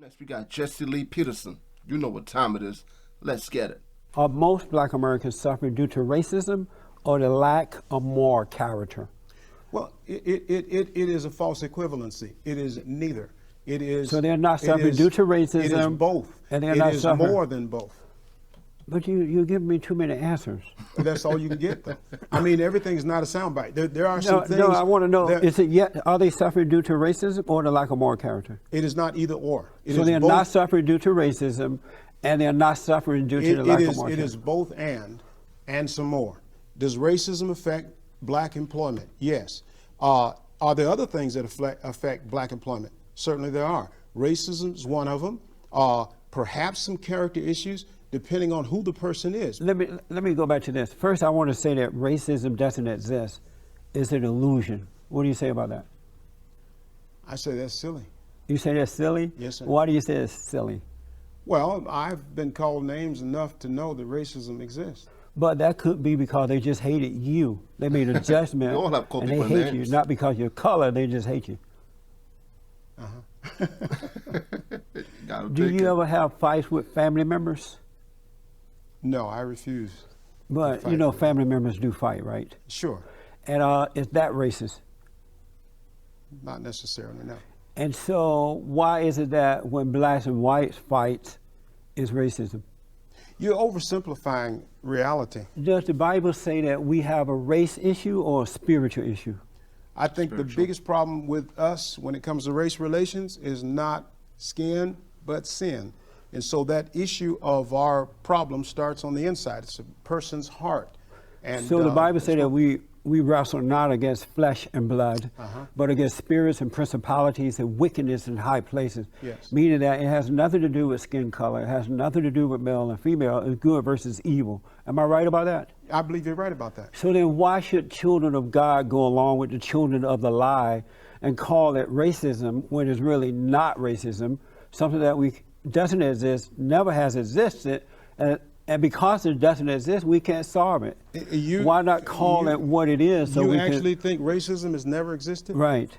Next, we got Jesse Lee Peterson. You know what time it is. Let's get it. Are most black Americans suffering due to racism or the lack of moral character? Well, it is a false equivalency. It is neither. It is. So they're not suffering due to racism. It is both. And they're not is suffering. more than both. But you give me too many answers. That's all you can get, though. I mean, everything's not a soundbite. There are some things. No, I want to know, is it yet, are they suffering due to racism or the lack of moral character? It is not either or. So they're not suffering due to racism, and they're not suffering due to the lack of moral character. It is both and some more. Does racism affect black employment? Yes. Are there other things that affect black employment? Certainly there are. Racism is one of them. Perhaps some character issues, depending on who the person is. Let me go back to this. First, I want to say that racism doesn't exist. It's an illusion. What do you say about that? I say that's silly. You say that's silly? Yes, sir. Why do you say it's silly? Well, I've been called names enough to know that racism exists. But that could be because they just hated you. They made a judgment all have called and they people hate names. you, not because you're color, they just hate you. Do you ever have fights with family members? No, I refuse. But you know family members do fight, right? Sure. And is that racist? Not necessarily, no. And so why is it that when blacks and whites fight is racism? You're oversimplifying reality. Does the Bible say that we have a race issue or a spiritual issue? I think the biggest problem with us when it comes to race relations is not skin, but sin. And so that issue of our problem starts on the inside. It's a person's heart. And so the Bible says that we wrestle not against flesh and blood, but against spirits and principalities and wickedness in high places. Yes. Meaning that it has nothing to do with skin color. It has nothing to do with male and female. It's good versus evil. Am I right about that? I believe you're right about that. So then why should children of God go along with the children of the lie and call it racism when it's really not racism, something that doesn't exist, never has existed, and because it doesn't exist, we can't solve it. Why not call it what it is? So you we actually think racism has never existed? Right.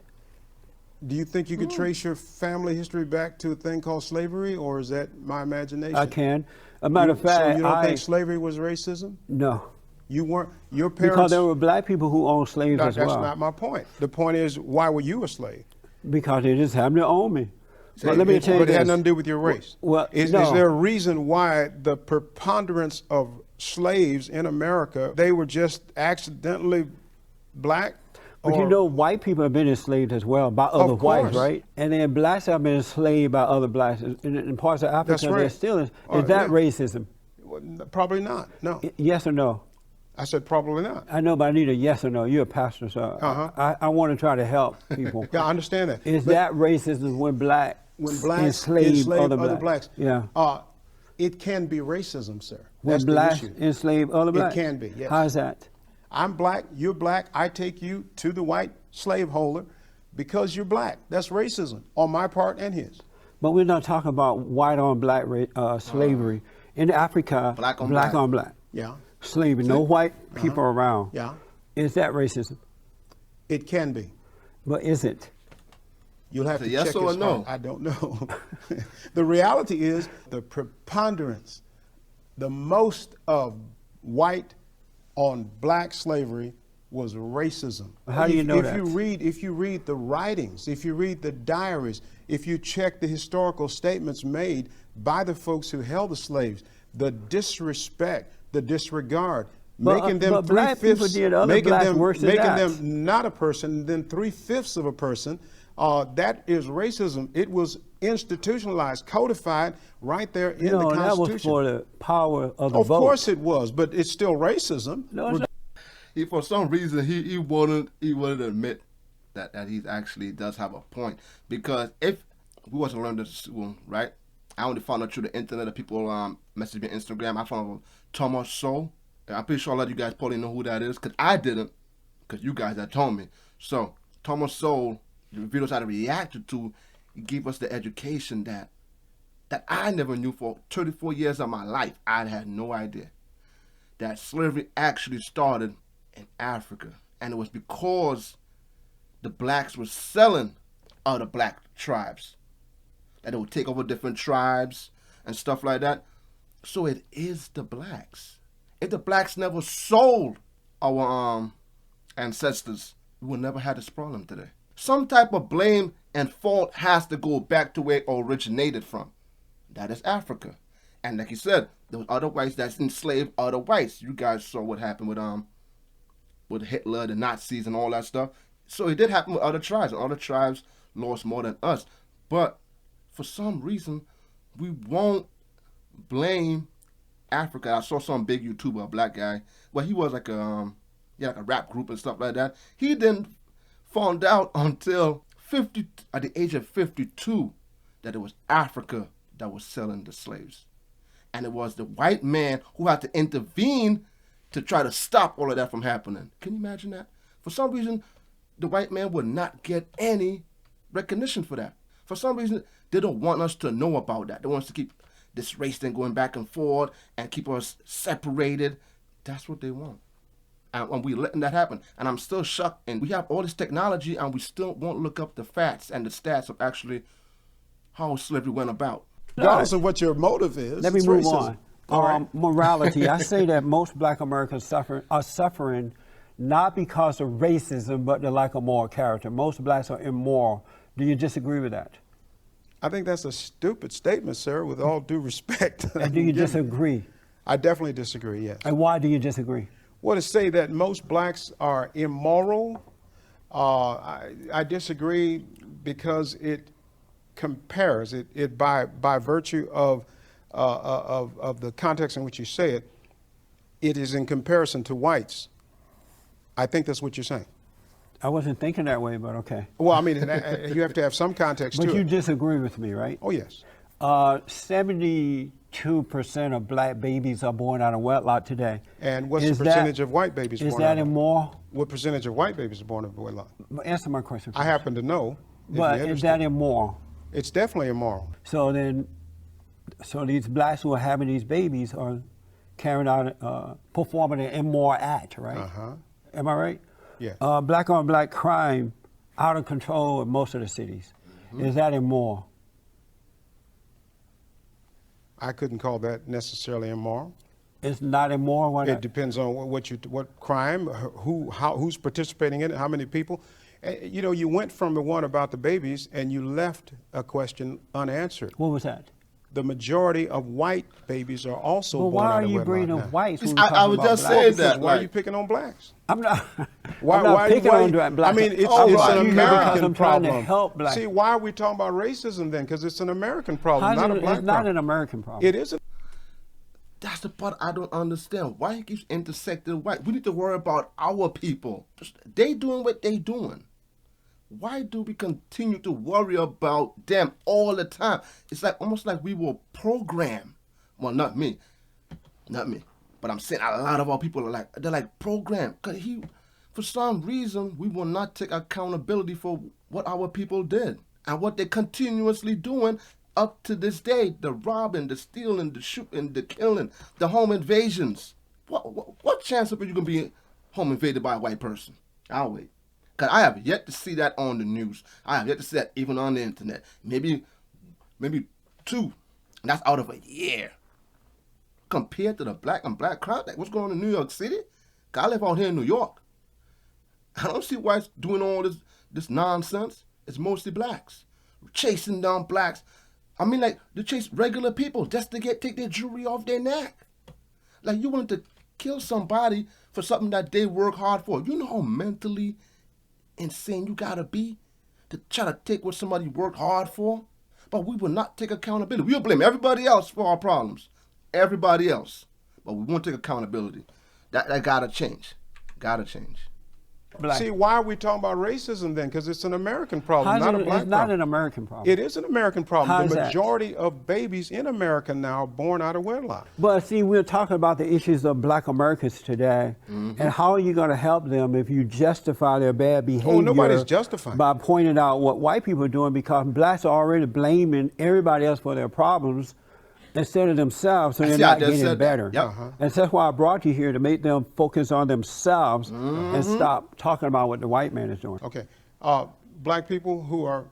Do you think you could trace your family history back to a thing called slavery, or is that my imagination? I can. A matter of fact, so you don't think slavery was racism? No. You weren't. Your parents. Because there were black people who owned slaves as well. That's not my point. The point is, why were you a slave? Because they just happened to own me. But let me tell you But it had this. nothing to do with your race. Well, is no. there a reason why the preponderance of slaves in America, they were just accidentally black? But you know, white people have been enslaved as well by other whites, right? And then blacks have been enslaved by other blacks. In parts of Africa, That's right. they're still. Is that racism? Probably not, no. Yes or no? I said probably not. I know, but I need a yes or no. You're a pastor, so I want to try to help people. Yeah, I understand that. Is that racism when blacks enslave other blacks? Yeah. It can be racism, sir. When That's blacks the issue. enslave other blacks? It can be, yes. How is that? I'm black, you're black, I take you to the white slaveholder because you're black. That's racism on my part and his. But we're not talking about white on black slavery. In Africa, black on black. Yeah. Slavery, no white people around. Yeah. Is that racism? It can be. But is it? You'll have to yes check or his no? heart. I don't know. The reality is the preponderance, the most of white on black slavery was racism. How do you know that? If you read the writings, if you read the diaries, if you check the historical statements made by the folks who held the slaves, the disrespect, the disregard, making them three-fifths, making them not a person, then 3/5 of a person, that is racism. It was institutionalized, codified right there in the Constitution. That was for the power of the vote. Of course it was, but it's still racism. No, it's not. For some reason, he wouldn't admit that he actually does have a point. Because if we was to learn this, right? I only found out through the internet that people message me on Instagram. I found out Thomas Sowell. I'm pretty sure a lot of you guys probably know who that is, because I didn't, because you guys had told me. So Thomas Sowell, the videos I reacted to, gave us the education that I never knew for 34 years of my life. I had no idea that slavery actually started in Africa, and it was because the blacks were selling other black tribes. that they would take over different tribes and stuff like that. So it is the blacks. If the blacks never sold our ancestors, we would never have this problem today. Some type of blame and fault has to go back to where it originated from. That is Africa. And like you said, there was other whites that enslaved other whites. You guys saw what happened with Hitler, the Nazis, and all that stuff. So it did happen with other tribes. Other tribes lost more than us. But for some reason, we won't blame Africa. I saw some big YouTuber, a black guy. Well, he was like a rap group and stuff like that. He didn't found out until at the age of 52 that it was Africa that was selling the slaves. And it was the white man who had to intervene to try to stop all of that from happening. Can you imagine that? For some reason, the white man would not get any recognition for that. For some reason, they don't want us to know about that. They want us to keep this race thing going back and forth and keep us separated. That's what they want. And we're letting that happen. And I'm still shocked. And we have all this technology and we still won't look up the facts and the stats of actually how slavery went about. Regardless of what your motive is. Let me move racism. on. Morality. I say that most black Americans are suffering not because of racism, but the lack of moral character. Most blacks are immoral. Do you disagree with that? I think that's a stupid statement, sir, with all due respect. And do you disagree? I definitely disagree, yes. And why do you disagree? Well, to say that most blacks are immoral, I disagree because it compares it by virtue of the context in which you say it. It is in comparison to whites. I think that's what you're saying. I wasn't thinking that way, but okay. Well, I mean, you have to have some context but to it. But you disagree with me, right? Oh, yes. 72% of black babies are born out of wedlock today. And what's the percentage of white babies born out of wedlock? Is that immoral? What percentage of white babies are born out of wedlock? Answer my question first. I happen to know. But is that immoral? It's definitely immoral. So these blacks who are having these babies are carrying out, performing an immoral act, right? Uh-huh. Am I right? Yeah. Black on black crime out of control in most of the cities. Mm-hmm. Is that immoral? I couldn't call that necessarily immoral. It's not immoral. Why not? It depends on what crime, who's participating in it, how many people. You know, you went from the one about the babies and you left a question unanswered. What was that? The majority of white babies are also born why out are of you wedlock bringing now. up whites? I was just saying that. Why are you picking on blacks? I'm not. Why I'm not picking on blacks. I mean, it's an American problem. To help blacks. See, why are we talking about racism then? Because it's an American problem, not a black problem. It's not an American problem. It isn't. That's the part I don't understand. Why he keeps intersecting white? We need to worry about our people. They doing what they doing. Why do we continue to worry about them all the time? It's like almost like we were programmed. Well, not me, but I'm saying a lot of our people are like programmed. Cause for some reason, we will not take accountability for what our people did and what they're continuously doing up to this day. The robbing, the stealing, the shooting, the killing, the home invasions. What chance of it you can be home invaded by a white person? I'll wait. Because I have yet to see that on the news. I have yet to see that even on the internet. Maybe 2. And that's out of a year. Compared to the black on black crime, like what's going on in New York City? 'Cause I live out here in New York. I don't see whites doing all this nonsense. It's mostly blacks. Chasing down blacks. I mean, like, they chase regular people just to take their jewelry off their neck. Like, you want to kill somebody for something that they work hard for. You know how mentally insane you gotta be to try to take what somebody worked hard for? But we will not take accountability. We'll blame everybody else for our problems. Everybody else. But we won't take accountability. That gotta change. Gotta change. Black. See, why are we talking about racism then? Because it's an American problem, not a black problem. It's not an American problem. It is an American problem. How's the that? majority of babies in America now are born out of wedlock. But see, we're talking about the issues of black Americans today, and how are you going to help them if you justify their bad behavior? Oh, nobody's justifying. By pointing out what white people are doing, because blacks are already blaming everybody else for their problems instead of themselves, so they're not getting better. Yep. And so that's why I brought you here, to make them focus on themselves and stop talking about what the white man is doing. Okay. Black people who are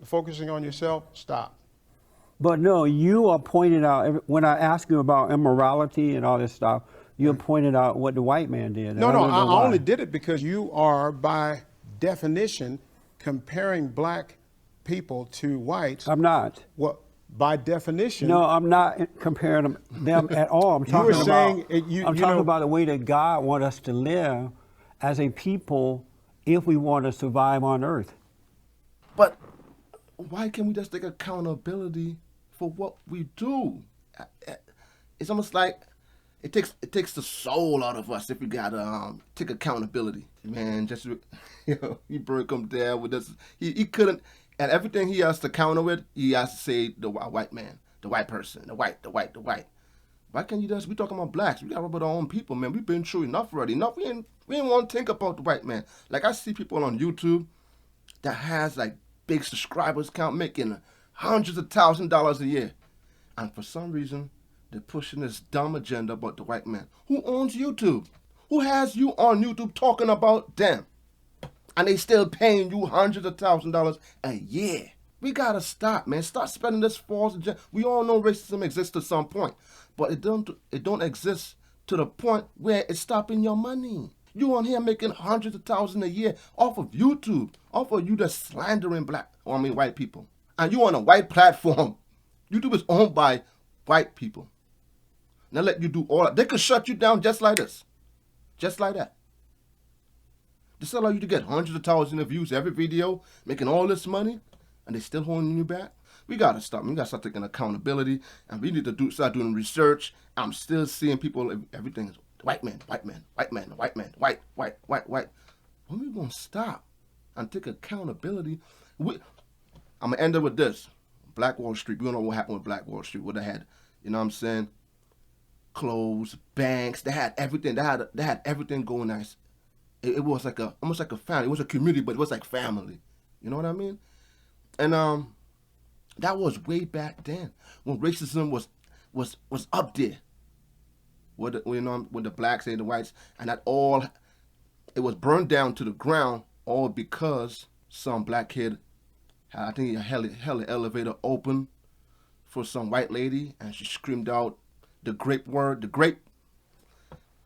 focusing on yourself, stop. But no, you are pointing out, when I ask you about immorality and all this stuff, you're pointing out what the white man did. and No, no, don't know I why. only did it because you are, by definition, comparing black people to whites. I'm not. Well, by definition. No, I'm not comparing them at all. I'm You talking were about, saying I'm you talking know, about the way that God wants us to live as a people if we want to survive on earth. But why can't we just take accountability for what we do? It's almost like it takes the soul out of us if we gotta take accountability. Man, just he broke him down with this. He couldn't, and everything he has to counter with, he has to say the white man, the white person, the white. Why can't you just? We talking about blacks. We got to worry about our own people, man. We've been through enough already. Enough. We ain't want to think about the white man. Like I see people on YouTube that has like big subscribers count, making hundreds of $1,000s a year, and for some reason they're pushing this dumb agenda about the white man. Who owns YouTube? Who has you on YouTube talking about them? And they still paying you hundreds of $1,000s a year. We gotta stop, man. Stop spending this false agenda. We all know racism exists to some point, but it don't exist to the point where it's stopping your money. You on here making hundreds of thousands a year off of YouTube, off of you just slandering white people. And you on a white platform. YouTube is owned by white people. Now let you do all that. They could shut you down just like this. Just like that. They still allow you to get hundreds of thousands of views every video, making all this money, and they still holding you back. We gotta stop. We gotta start taking accountability, and we need to start doing research. I'm still seeing people. Everything is white man. When we gonna stop and take accountability? I'm gonna end it with this: Black Wall Street. We don't know what happened with Black Wall Street. What they had, you know what I'm saying? Clothes, banks. They had everything. They had everything going nice. It was like almost like a family. It was a community, but it was like family. You know what I mean? And that was way back then when racism was up there. With the blacks and the whites, and that all, it was burned down to the ground, all because some black kid, I think he held the elevator open for some white lady, and she screamed out the grape word, the grape,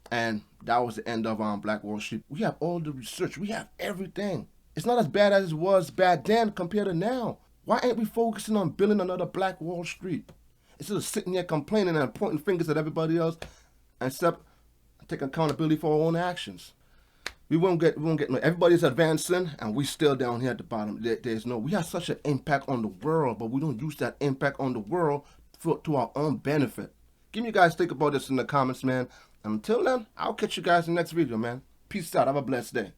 and that was the end of Black Wall Street. We have all the research, we have everything. It's not as bad as it was back then compared to now. Why ain't we focusing on building another Black Wall Street instead of sitting there complaining and pointing fingers at everybody else, except take accountability for our own actions? We won't get. Everybody's advancing, and we still down here at the bottom. We have such an impact on the world, but we don't use that impact on the world to our own benefit. Give me you guys think about this in the comments, man. Until then, I'll catch you guys in the next video, man. Peace out. Have a blessed day.